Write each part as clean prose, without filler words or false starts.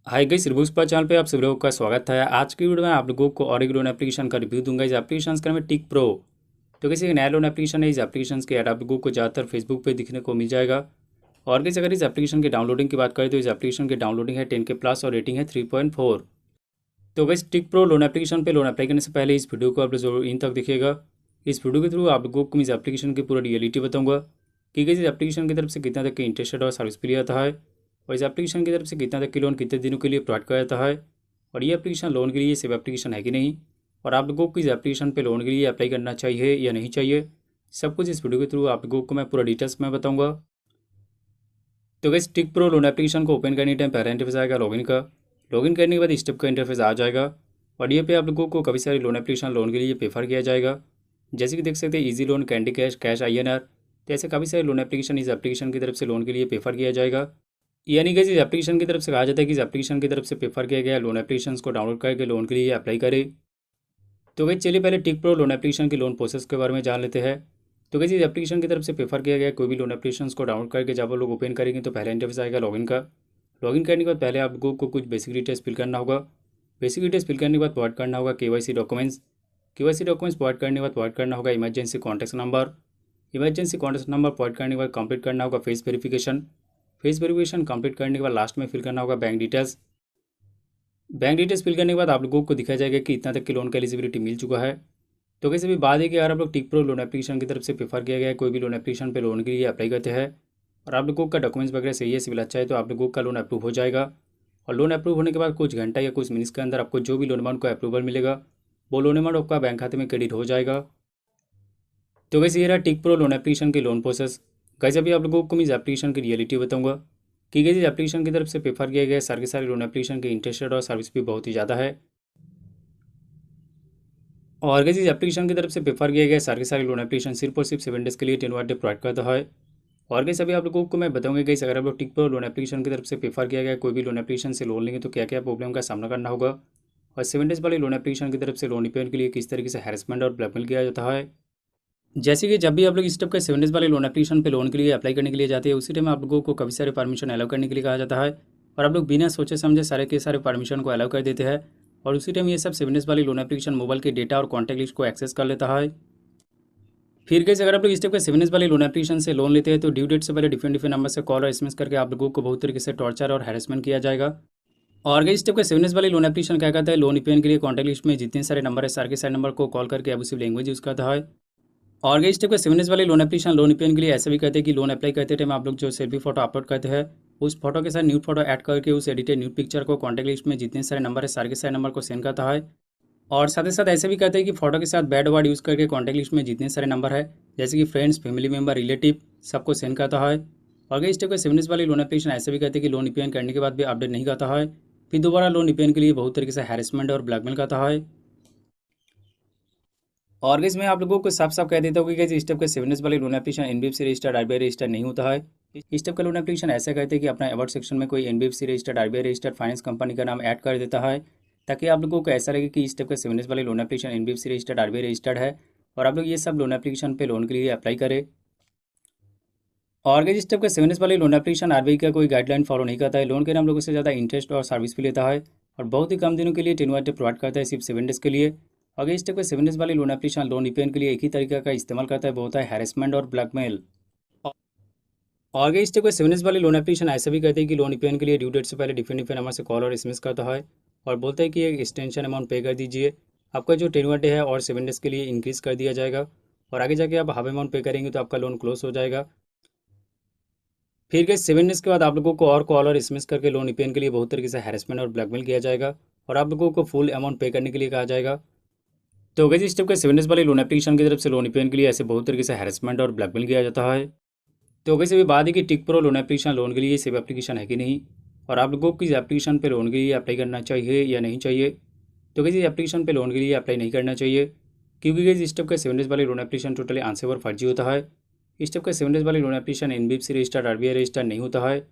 Hi guys, reviews channel पे आप सभी लोगों का स्वागत है। आज की वीडियो में आप लोगों को और एक लोन एप्लीकेशन का रिव्यू दूंगा। इस एप्लीकेशन का नाम है टिक प्रो। तो किसी एक नया लोन एप्लीकेशन है। इस एप्लीकेशन के ऐड आप लोगों को ज़्यादातर फेसबुक पे दिखने को मिल जाएगा। और किसी अगर इस एप्लीकेशन की डाउनलोडिंग की बात करें तो इस एप्लीकेशन की डाउनलोडिंग है 10K प्लस और रेटिंग है 3.4। तो गाइस, टिक प्रो लोन एप्लीकेशन पे लोन अप्लाई करने से पहले इस वीडियो को आप लोग जरूर इन तक देखिएगा। इस वीडियो के थ्रू आप लोगों को मैं इस एप्लीकेशन की पूरा रियलिटी बताऊंगा कि गाइस इस एप्लीकेशन की तरफ से कितना तक के इंटरेस्टेड और सर्विस भी आता है, और इस एप्लीकेशन की तरफ से कितना तक के लोन कितने दिनों के लिए प्रोवाइड किया जाता है, और ये एप्लीकेशन लोन के लिए सेव एप्लीकेशन है कि नहीं, और आप लोगों को इस एप्लीकेशन पे लोन के लिए अप्लाई करना चाहिए या नहीं चाहिए, सब कुछ इस वीडियो के थ्रू आप लोगों को मैं पूरा डिटेल्स में बताऊंगा। तो गाइस, टिक प्रो लोन एप्लीकेशन को ओपन करने टाइम पहला इंटरफेस आएगा लॉगिन का। लॉगिन करने के बाद स्टेप का इंटरफेस आ जाएगा, और ये पे आप लोगों को काफ़ी सारे लोन एप्लीकेशन लोन के लिए प्रेफर किया जाएगा। जैसे कि देख सकते हैं easy loan, candy cash, cash INR, तो ऐसे काफ़ी सारे लोन एप्लीकेशन इस एप्लीकेशन की तरफ से लोन के लिए प्रेफर किया जाएगा। यानी कि इस एप्लीकेशन की तरफ से कहा जाता है कि इस एप्लीकेशन की तरफ से प्रेफर किया गया लोन एप्लीकेशन को डाउनलोड करके लोन के लिए अप्लाई करें। तो गई चलिए पहले टिक प्रो लोन एप्लीकेशन की लोन प्रोसेस के बारे में जान लेते हैं। तो गई इस एप्लीकेशन की तरफ से प्रेफर किया गया कोई भी लोन एप्लीकेशन को डाउनलोड करके जब आप लोग ओपन करेंगे तो पहले इंटरफेस आएगा लॉगिन का। लॉगिन करने के बाद पहले आप लोगों को कुछ बेसिक डिटेल्स फिल करना होगा। बेसिक डिटेल्स फिल करने के बाद प्रोवाइड करना होगा KYC documents. KYC documents provide करने के बाद प्रोवाइड करना होगा emergency contact number. Emergency contact number provide करने के बाद कंप्लीट करना होगा face verification. Face verification complete करने के बाद लास्ट में फिल करना होगा bank details. Bank details fill करने के बाद आप लोगों को दिखाया जाएगा कि इतना तक की लोन का एलिजिबिलिटी मिल चुका है। तो कैसे भी बात है कि अगर आप लोग टिक प्रो लोन एप्लीकेशन की तरफ से प्रेफर किया गया है कोई भी लोन एप्लीकेशन पे लोन के लिए अप्लाई करते हैं, और आप लोगों का डॉक्यूमेंट्स वगैरह सही है, सिविल अच्छा है, तो आप लोगों का लोन अप्रूव हो जाएगा। और लोन अप्रूव होने के बाद कुछ घंटा या कुछ मिनट्स के अंदर आपको जो भी लोन अमाउंट को अप्रूवल मिलेगा वो लोन अमाउंट आपका बैंक खाते में क्रेडिट हो जाएगा। तो वैसे ये रहा टिक प्रो लोन एप्लीकेशन की लोन प्रोसेस। कैसे अभी आप लोगों को मैं इस एप्लीकेशन की रियलिटी बताऊंगा कि इस एप्लीकेशन की तरफ से प्रेफर किया गया सारे के सारे लोन एप्लीकेशन के इंटरेस्ट और सर्विस भी बहुत ही ज़्यादा है। और अगर इस एप्लीकेशन की तरफ से प्रेफर किया गया सारे के सारे लोन एप्लीकेशन सिर्फ और सिर्फ 7 डेज के लिए 10 वर्क प्रोवाइड करता है। और कैसे अभी आप लोगों को मैं बताऊंगा कि अगर आप लोग टिक प्रो लोन एप्लीकेशन की तरफ से प्रेफर किया गया कोई भी लोन एप्लीकेशन से लोन लेंगे तो क्या क्या प्रॉब्लम का सामना करना होगा, और 7 डेज वाले लोन एप्लीकेशन की तरफ से लोन रिपेमेंट के लिए किस तरीके से हैरेसमेंट और ब्लैकमेल किया जाता है। जैसे कि जब भी आप लोग इस टाइप के 7 डेज वाले लोन एप्लीकेशन पे लोन के लिए अप्लाई करने के लिए जाते हैं उसी टाइम आप लोगों को काफ़ी सारे परमिशन अलाउ करने के लिए कहा जाता है, और आप लोग बिना सोचे समझे सारे के सारे परमिशन को अलाउ कर देते हैं, और उसी टाइम ये सब 7 डेज वाली लोन एप्लीकेशन मोबाइल के डेटा और कॉन्टैक्ट लिस्ट को एक्सेस कर लेता है। फिर कैसे अगर आप लोग इस टाइप के 7 डेज वाले लोन एप्लीकेशन से लोन लेते हैं तो ड्यू डेट से पहले डिफरेंट डिफरेंट नंबर से कॉल और SMS करके आप लोगों को बहुत तरीके से टॉर्चर और हैरेसमेंट किया जाएगा। और अगर इस टाइप के 7 डेज वाले लोन एप्लीकेशन क्या कहता है, लोन रिपेमेंट के लिए कॉन्टैक्ट लिस्ट में जितने सारे नंबर है सारे के सारे नंबर को कॉल करके अबूसिव लैंग्वेज यूज़ करता है। और अगर इस टाइप के 7 डेज वाले लोन एप्लीकेशन लोन रिपेमेंट के लिए ऐसा भी कहते हैं कि लोन अप्लाई करते टाइम आप लोग जो सेल्फी फोटो अपलोड करते हैं उस फोटो के साथ न्यूड फोटो ऐड करके उस एडिटेड न्यूड पिक्चर को कॉन्टैक्ट लिस्ट में जितने सारे नंबर है सारे के सारे नंबर को सेंड करता है। और साथ ही साथ ऐसे भी कहते हैं कि फोटो के साथ बैड वर्ड यूज़ करके कॉन्टैक्ट लिस्ट में जितने सारे नंबर है जैसे कि फ्रेंड्स, फैमिली मेंबर, रिलेटिव, सबको सेंड करता है। और अगर इस टाइप के 7 डेज वाली लोन एप्लीकेशन ऐसे भी कहते हैं कि लोन रिपेमेंट करने के बाद भी अपडेट नहीं करता है, फिर दोबारा लोन रिपेमेंट के लिए बहुत तरीके से हैरेसमेंट और ब्लैकमेल करता है। और गाइस मैं आप लोगों को साफ साफ कह देता हूँ कि गाइस इस टाइप का 7 डेज वाले loan application NBFC registered, RBI registered नहीं होता है। इस टाइप का लोन एप्लीकेशन ऐसा कहते हैं कि अपना अबाउट सेक्शन में कोई NBFC registered, RBI registered finance company का नाम ऐड कर देता है, ताकि आप लोगों को ऐसा लगे कि इस टाइप का 7 डेज वाले loan application NBFC registered, RBI registered है, और आप लोग ये सब लोन एप्लीकेशन पे लोन के लिए अप्लाई करें। और गाइस इस टाइप का 7 डेज वाले लोन एप्लीकेशन RBI का कोई गाइडलाइन फॉलो नहीं करता है, लोन के नाम लोगों से ज़्यादा इंटरेस्ट और सर्विस भी लेता है, और बहुत ही कम दिनों के लिए 10 वर्क प्रोवाइड करता है, सिर्फ 7 डेज के लिए। अगर इस टाइप के 7 डेज वाले लोन एप्लीकेशन लोन रिपेमेंट के लिए एक ही तरीका का इस्तेमाल करता है, वो होता है हैरेसमेंट और ब्लैकमेल। और अगर इस टाइप के 7 डेज वाले लोन एप्लीकेशन ऐसा भी कहते हैं कि लोन रिपेमेंट के लिए ड्यू डेट से पहले डिफरेंट डिफरेंट नंबर से कॉल और SMS करता है, और बोलता है कि एक एक्सटेंशन अमाउंट पे कर दीजिए, आपका जो 10 वर्क है और 7 डेज के लिए इंक्रीज़ कर दिया जाएगा, और आगे जाके आप हाफ अमाउंट पे करेंगे तो आपका लोन क्लोज हो जाएगा। फिर गए 7 डेज के बाद आप लोगों को और कॉल और SMS करके लोन रिपेमेंट के लिए बहुत तरीके से हैरेसमेंट और ब्लैकमेल किया जाएगा, और आप लोगों को फुल अमाउंट पे करने के लिए कहा जाएगा। तो गई इस टाइप के 7 डेज वाले लोन एप्लीकेशन की तरफ से लोन रिपेमेंट के लिए ऐसे बहुत तरीके से हैरेसमेंट और ब्लैकमेल किया जाता है। तो वैसे भी बात है कि टिक प्रो लोन एप्लीकेशन लोन के लिए सेव एप्लीकेशन है कि नहीं, और आप लोगों को इस एप्लीकेशन पे लोन के लिए अप्लाई करना चाहिए या नहीं चाहिए। तो किसी एप्लीकेशन पे लोन के लिए अप्लाई नहीं करना चाहिए, क्योंकि इस टाइप का 7 डेज वाले लोन एप्लीकेशन टोटली आंसर और फर्जी होता है। इस टाइप का 7 डेज वाले loan application NBFC registered, RBI registered नहीं होता है।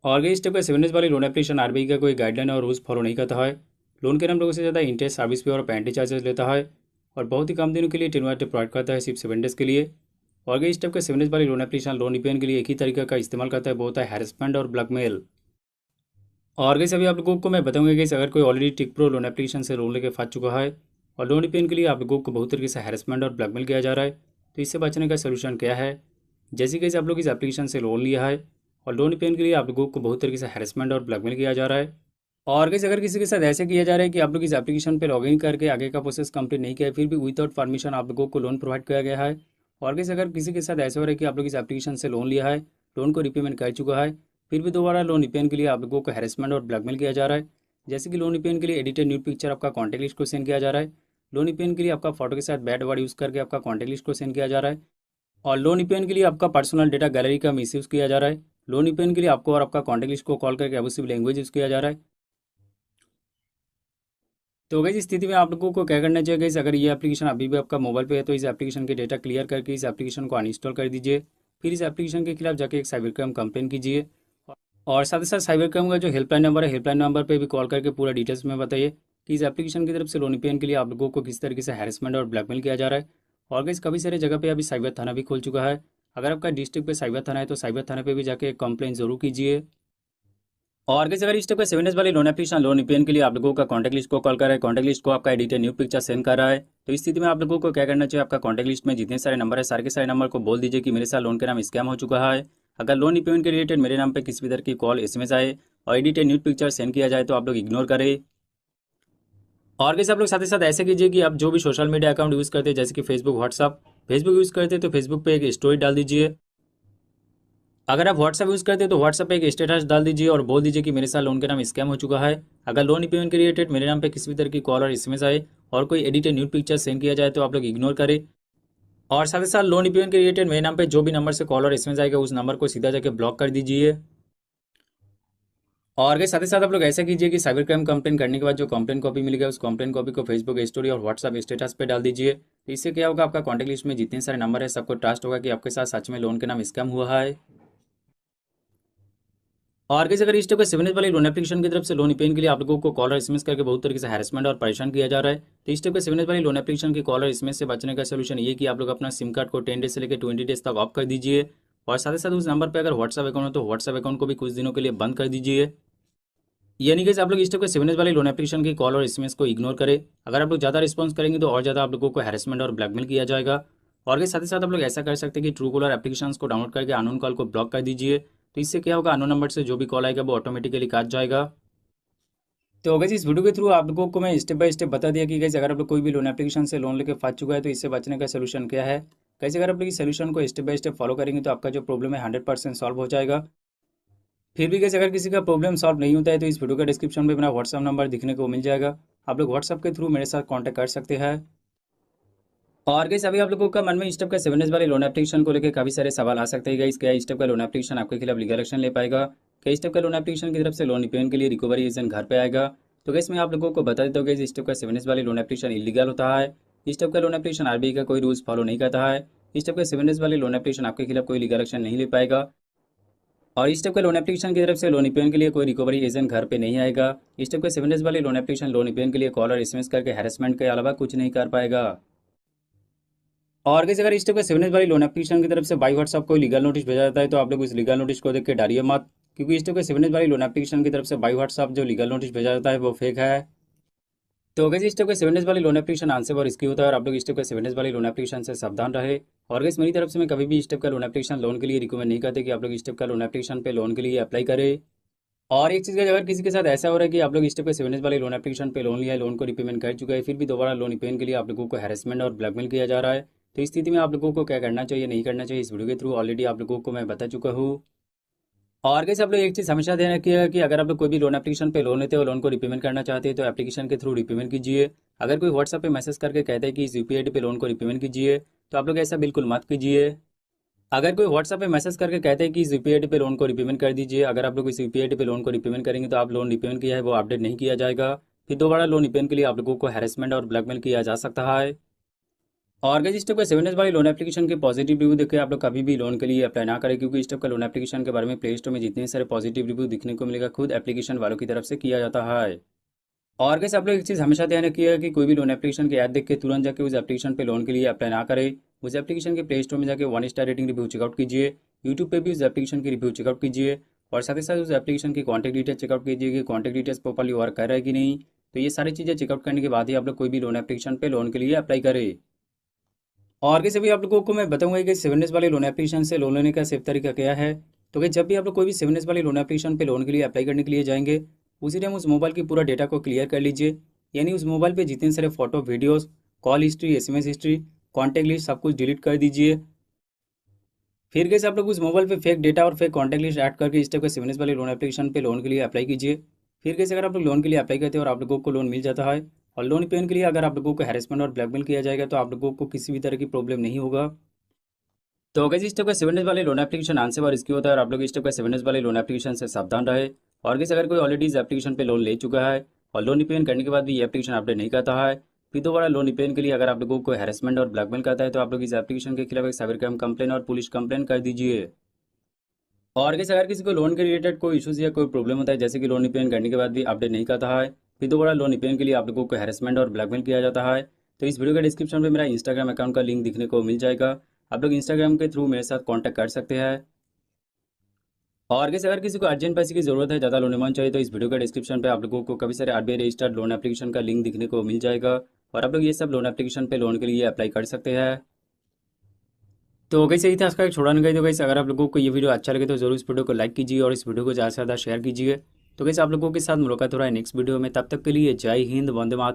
और इस टाइप का 7 डेज वाले लोन एप्लीकेशन RBI का कोई गाइडलाइन और रूल्स फॉलो नहीं करता है, लोन के नाम लोगों से ज़्यादा इंटरेस्ट, सर्विस फी और पेनल्टी चार्जेस लेता है, और बहुत ही कम दिनों के लिए 10 वर्क प्रोवाइड करता है, सिर्फ 7 डेज के लिए। और अगर इस टाइप के 7 डेज वाली लोन एप्लीकेशन लोन रिपेमेंट के लिए एक ही तरीका का इस्तेमाल करता है, वो होता है हैरेसमेंट और ब्लैकमेल। और गैस अभी आप लोगों को मैं बताऊंगा कि अगर कोई ऑलरेडी टिक प्रो लोन एप्लीकेशन से लोन लेके फंस चुका है और लोन रिपेमेंट के लिए आप लोगों को बहुत तरीके से हैरेसमेंट और ब्लैकमेल किया जा रहा है, तो इससे बचने का सोल्यूशन क्या है। जैसे कि आप लोग इस एप्लीकेशन से लोन लिया है और लोन रिपेमेंट के लिए आप लोगों को बहुत तरीके से हैरेसमेंट और ब्लैकमेल किया जा रहा है, और कैसे अगर किसी के साथ ऐसे किया जा रहा है कि आप लोग इस एप्लीकेशन पे लॉगिन करके आगे का प्रोसेस कंप्लीट नहीं किया है, फिर भी विदाउट परमिशन आप लोगों को लोन प्रोवाइड किया गया है, और कैसे अगर किसी के साथ ऐसा हो रहा है कि आप लोग इस एप्लीकेशन से लोन लिया है, लोन को रिपेमेंट कर चुका है, फिर भी दोबारा लोन रिपेमेंट के लिए आप लोगों को हैरेसमेंट और ब्लैकमेल किया जा रहा है। जैसे कि लोन रिपेमेंट के लिए एडिटेड न्यूड पिक्चर आपका कॉन्टैक्ट लिस्ट को सेंड किया जा रहा है, लोन रिपेमेंट के लिए आपका फोटो के साथ बैड वर्ड यूज़ करके आपका कॉन्टैक्ट लिस्ट को सेंड किया जा रहा है, और लोन रिपेमेंट के लिए आपका पर्सनल डेटा गैलरी का मिसयूज़ किया जा रहा है, लोन रिपेमेंट के लिए आपको और आपका कॉन्टैक्ट लिस्ट को कॉल करके अब्यूसिव लैंग्वेज यूज़ किया जा रहा है। तो गई इस स्थिति में आप लोगों को क्या करना चाहिए गाइस, अगर ये एप्लीकेशन अभी भी आपका मोबाइल पे है तो इस एप्लीकेशन के डेटा क्लियर करके इस एप्लीकेशन को अनइंस्टॉल कर दीजिए। फिर इस एप्लीकेशन के खिलाफ जाके एक साइबर क्राइम कंप्लेन कीजिए, और साथ ही साथ साइबर क्राइम का जो हेल्पलाइन नंबर है, हेल्पलाइन नंबर पे भी कॉल करके पूरा डिटेल्स में बताइए कि इस एप्लीकेशन की तरफ से लोन पेन के लिए आप लोगों को किस तरीके से हैरेसमेंट और ब्लैकमेल किया जा रहा है। और गाइस काफ़ी सारे जगह पे अभी साइबर थाना भी खुल चुका है, अगर आपका डिस्ट्रिक्ट पे साइबर थाना है तो साइबर थाना पे भी जाके एक कंप्लेन जरूर कीजिए। और कैसे अगर इस टाइप का 7 डेज वाली लोन एप्लीकेशन लोन ईपीएन के लिए आप लोगों का कॉन्टैक्ट लिस्ट को कॉल कर रहा है, कॉन्टैक्ट लिस्ट को आपका एडिटर न्यू पिक्चर सेंड कर रहा है, तो इस स्थिति में आप लोगों को क्या करना चाहिए, आपका कॉन्टैक्ट लिस्ट में जितने सारे नंबर है सारे के सारे नंबर को बोल दीजिए कि मेरे साथ लोन के नाम स्कैम हो चुका है। अगर लोन ईपीएन के रिलेटेड मेरे नाम पर किसी भी तरह की कॉल एसएमएस आए और एडिटर न्यू पिक्चर सेंड किया जाए तो आप लोग इग्नोर करें। और कैसे आप लोग साथ ही साथ ऐसे कीजिए कि आप जो भी सोशल मीडिया अकाउंट यूज़ करते हैं जैसे कि फेसबुक व्हाट्सअप, फेसबुक यूज़ करते हैं तो फेसबुक पे एक स्टोरी डाल दीजिए, अगर आप व्हाट्सअप यूज़ करते हैं तो व्हाट्सअप पे एक स्टेटस डाल दीजिए और बोल दीजिए कि मेरे साथ लोन के नाम स्कैम हो चुका है। अगर लोन पेमेंट के रिलेटेड मेरे नाम पे किसी भी तरह की कॉल और एसएमएस आए और कोई एडिटेड न्यूड पिक्चर सेंड किया जाए तो आप लोग इग्नोर करें। और साथ ही साथ लोन पेमेंट के रिलेटेड मेरे नाम पे जो भी नंबर से कॉल और एसएमएस आएगा उस नंबर को सीधा जाके ब्लॉक कर दीजिए। और के साथ ही साथ आप लोग ऐसा कीजिए कि साइबर क्राइम कंप्लेन करने के बाद जो कंप्लेन कॉपी मिलेगा उस कंप्लेन कॉपी को फेसबुक स्टोरी और व्हाट्सअप स्टेटस पे डाल दीजिए। तो इससे क्या होगा, आपका कॉन्टैक्ट लिस्ट में जितने सारे नंबर है सबको ट्रस्ट होगा कि आपके साथ सच में लोन के नाम स्कैम हुआ है। और कैसे अगर इस टाइप का 7 डेज वाली लोन एप्लीकेशन की तरफ से लोन पेन के लिए आप लोगों को कॉल और एसएमएस करके बहुत तरीके से हैरेसमेंट और परेशान किया जा रहा है, तो इस टाइप का 7 डेज वाली लोन एप्लीकेशन की कॉल और एसएमएस से बचने का सोल्यूशन ये कि आप लोग अपना सिम कार्ड को 10 डेज से लेकर 20 डेज तक ऑफ कर दीजिए, और साथ ही साथ उस नंबर पर अगर व्हाट्सअप अकाउंट हो तो व्हाट्सअप अकाउंट को भी कुछ दिनों के लिए बंद कर दीजिए। यानी कि आप लोग इस टाइप के 7 डेज वाली लोन एप्लीकेशन की कॉल और एसएमएस को इग्नोर करें। अगर आप लोग ज़्यादा रिस्पॉन्स करेंगे तो और ज़्यादा आप लोगों को हैरेसमेंट और ब्लैकमेल किया जाएगा। और के साथ ही साथ आप लोग ऐसा कर सकते हैं कि ट्रू कॉलर एप्लीकेशन को डाउनलोड करके अननोन कॉल को ब्लॉक कर दीजिए, तो इससे क्या होगा, अननोन नंबर से जो भी कॉल आएगा वो ऑटोमेटिकली काट जाएगा। तो अगर इस वीडियो के थ्रू आप लोगों को मैं स्टेप बाय स्टेप बता दिया कि कैसे अगर आप लोग कोई भी लोन एप्लीकेशन से लोन लेके फंस चुका है तो इससे बचने का सोल्यूशन क्या है, कैसे अगर आप लोग इस सोल्यूशन को स्टेप बाय स्टेप फॉलो करेंगे तो आपका जो प्रॉब्लम है 100% सॉल्व हो जाएगा। फिर भी कैसे अगर किसी का प्रॉब्लम सॉल्व नहीं होता है तो इस वीडियो का डिस्क्रिप्शन में मेरा व्हाट्सअप नंबर दिखने को मिल जाएगा, आप लोग व्हाट्सअप के थ्रू मेरे साथ कॉन्टैक्ट कर सकते हैं। और कैसे अभी आप लोगों का मन में इस टाइप का 7 डेज वाले लोन एप्लीकेशन को लेकर काफी सारे सवाल आ सकते हैं गाइस, क्या इस टाइप का लोन एप्लीकेशन आपके खिलाफ लीगल एक्शन ले पाएगा, क्या इस टाइप का लोन एप्लीकेशन की तरफ से लोन रिपेमेंट के लिए रिकवरी एजेंट घर पे आएगा। तो गाइस मैं आप लोगों को बता देता हूँ कि इस टाइप का 7 डेज वाले लोन एप्लीकेशन इलीगल होता है, इस टाइप का लोन एप्लीकेशन आरबीआई का कोई रूल्स फॉलो नहीं करता है, इस टाइप का 7 डेज वाले लोन एप्लीकेशन आपके खिलाफ कोई लीगल एक्शन नहीं ले पाएगा, और इस टाइप का लोन एप्लीकेशन की तरफ से लोन रिपेमेंट के लिए कोई रिकवरी एजेंट घर पे नहीं आएगा। इस टाइप का 7 डेज वाले लोन एप्लीकेशन लोन रिपेमेंट के लिए कॉल और एसएमएस करके हैरेसमेंट के अलावा कुछ नहीं कर पाएगा। और कैसे अगर इस टाइप का 7 डेज वाली लोन एप्लीकेशन की तरफ से बाई व्हाट्सअप कोई लीगल नोटिस भेजा जाता है तो आप लोग उस लीगल नोटिस को देख के डरिए मत, क्योंकि इस टाइप का 7 डेज वाली लोन एप्लीकेशन की तरफ से बाई व्हाट्सअप जो लीगल नोटिस भेजा जाता है वो फेक है। तो कैसे इस टाइप का 7 डेज वाली लोन एप्लीकेशन आंसर और रिस्की होता है और आप लोग इस टाइप का 7 डेज वाली लोन एप्लीकेशन से सावधान रहे। और गाइस मेरी तरफ से मैं कभी भी इस टाइप का लोन एप्लीकेशन लोन के लिए रिकमेंड नहीं करते कि आप लोग इस टाइप का लोन एप्लीकेशन पे लोन के लिए अप्लाई करें। और एक चीज़ का अगर किसी के साथ ऐसा हो रहा है कि आप लोग इस टाइप के 7 डेज वाले लोन एप्लीकेशन पे लोन लिया है, लोन को रिपेमेंट कर चुका है, फिर भी दोबारा लोन रिपेमेंट के लिए आप लोगों को हैरेसमेंट और ब्लैकमेल किया जा रहा है, तो इस स्थिति में आप लोगों को क्या करना चाहिए नहीं करना चाहिए इस वीडियो के थ्रू ऑलरेडी आप लोगों को मैं बता चुका हूँ। और कैसे आप लोग एक चीज़ हमेशा ध्यान रखिएगा कि अगर आप लोग कोई भी लोन एप्लीकेशन पे लोन लेते हो, लोन को रिपेमेंट करना चाहते हैं तो एप्लीकेशन के थ्रू रिपेमेंट कीजिए। अगर कोई व्हाट्सएप पे मैसेज करके कहता है कि इस यूपीआई पे लोन को रिपेमेंट कीजिए तो आप लोग ऐसा बिल्कुल मत कीजिए। अगर कोई व्हाट्सएप पे मैसेज करके कहते हैं कि इस यूपीआई पे लोन को रिपेमेंट कर दीजिए, अगर आप लोग इस यूपीआई पे लोन को रिपेमेंट करेंगे तो आप लोन रिपेमेंट किया है वो अपडेट नहीं किया जाएगा, फिर दोबारा लोन रिपेमेंट के लिए आप लोगों को हैरेसमेंट और ब्लैकमेल किया जा सकता है। और गाइस इस टाइप का 7 डेज वाली लोन एप्लीकेशन के पॉजिटिव रिव्यू देख के आप लोग कभी भी लोन के लिए अप्लाई ना करें, क्योंकि इस टाइप का लोन एप्लीकेशन के बारे में प्ले स्टोर में जितने सारे पॉजिटिव रिव्यू दिखने को मिलेगा खुद एप्लीकेशन वालों की तरफ से किया जाता है। और कैसे आप लोग एक चीज़ हमेशा ध्यान रखिएगा कि कोई भी लोन एप्लीकेशन की ऐड देख के तुरंत जाके उस एप्लीकेशन पे लोन के लिए अप्लाई ना करें। उस एप्लीकेशन के प्ले स्टोर में जाके 1 स्टार रेटिंग रिव्यू चेकआउट कीजिए, यूट्यूब पे भी उस एप्लीकेशन की रिव्यू चेकआउट कीजिए, और साथ ही साथ उस एप्लीकेशन की कॉन्टैक्ट डिटेल चेकआउट कीजिए कि कॉन्टैक्ट डिटेल्स प्रॉपर्ली वर्क कर रहा है कि नहीं। तो ये सारी चीज़ें चेकआउट करने के बाद ही आप लोग कोई भी लोन एप्लीकेशन पे लोन के लिए अप्लाई करें। और कैसे भी आप लोगों को मैं बताऊंगा कि 7 डेज वाले लोन एप्लीकेशन से लोन लेने का सेफ तरीका क्या है। तो कि जब भी आप लोग कोई भी 7 डेज वाले लोन एप्लीकेशन पे लोन के लिए अप्लाई करने के लिए जाएंगे, उसी टाइम उस मोबाइल की पूरा डेटा को क्लियर कर लीजिए। यानी उस मोबाइल पे जितने सारे photo, videos, call history, SMS history, contact list सब कुछ डिलीट कर दीजिए। फिर कैसे आप लोग उस मोबाइल पे फेक डेटा और फेक कॉन्टैक्ट लिस्ट ऐड करके इस टाइप के 7 डेज वाले लोन एप्लीकेशन पे लोन के लिए अप्लाई कीजिए। फिर कैसे अगर आप लोग लोन के लिए अप्लाई करते हैं और आप लोगों को लोन मिल जाता है, और लोन पेमेंट के लिए अगर आप लोगों को हैरेसमेंट और ब्लैकमेल किया जाएगा, तो आप लोगों को किसी भी तरह की प्रॉब्लम नहीं होगा। तो अगर इस टाइप का 7 डेज वाले लोन एप्लीकेशन आने से बार रिस्की होता है, और आप लोग इस टाइप का 7 डेज वाले लोन एप्लीकेशन से सावधान रहे। और कैसे अगर कोई ऑलरेडी इस एप्लीकेशन पे लोन ले चुका है और लोन रिपेमेंट करने के बाद भी ये एप्लीकेशन अपडेट नहीं करता है, फिर दोबारा लोन रिपेमेंट के लिए अगर आप लोगों को हैरेसमेंट और ब्लैकमेल करता है, तो आप लोग इस एप्लीकेशन के खिलाफ एक साइबर क्राइम कंप्लेन और पुलिस कंप्लेन कर दीजिए। और कैसे अगर किसी को लोन के रिलेटेड कोई इशूज़ या कोई प्रॉब्लम होता है, जैसे कि लोन रिपेमेंट करने के बाद भी अपडेट नहीं करता है, फिर दोबारा लोन रिपेमेंट के लिए आप लोगों को हैरेसमेंट और ब्लैकमेल किया जाता है, तो इस वीडियो के डिस्क्रिप्शन में मेरा इंस्टाग्राम अकाउंट का लिंक दिखने को मिल जाएगा। आप लोग इंस्टाग्राम के थ्रू मेरे साथ कॉन्टैक्ट कर सकते हैं। और कैसे अगर किसी को अर्जेंट पैसे की जरूरत है, ज़्यादा लोन अमाउंट चाहिए, तो इस वीडियो के डिस्क्रिप्शन पे आप लोगों को काफ़ी सारे आरबीआई रजिस्टर्ड लोन एप्लीकेशन का लिंक दिखने को मिल जाएगा, और आप लोग ये सब लोन एप्लीकेशन पे लोन के लिए अप्लाई कर सकते हैं। तो कैसे ही था इसका एक छोड़ा नहीं गई। तो कैसे अगर आप लोगों को ये वीडियो अच्छा लगे तो जरूर इस वीडियो को लाइक कीजिए और इस वीडियो को ज़्यादा से ज़्यादा शेयर कीजिए। तो कैसे आप लोगों के साथ मुलाकात हो रहा है नेक्स्ट वीडियो में, तब तक के लिए जय हिंद, वंदे मातरम।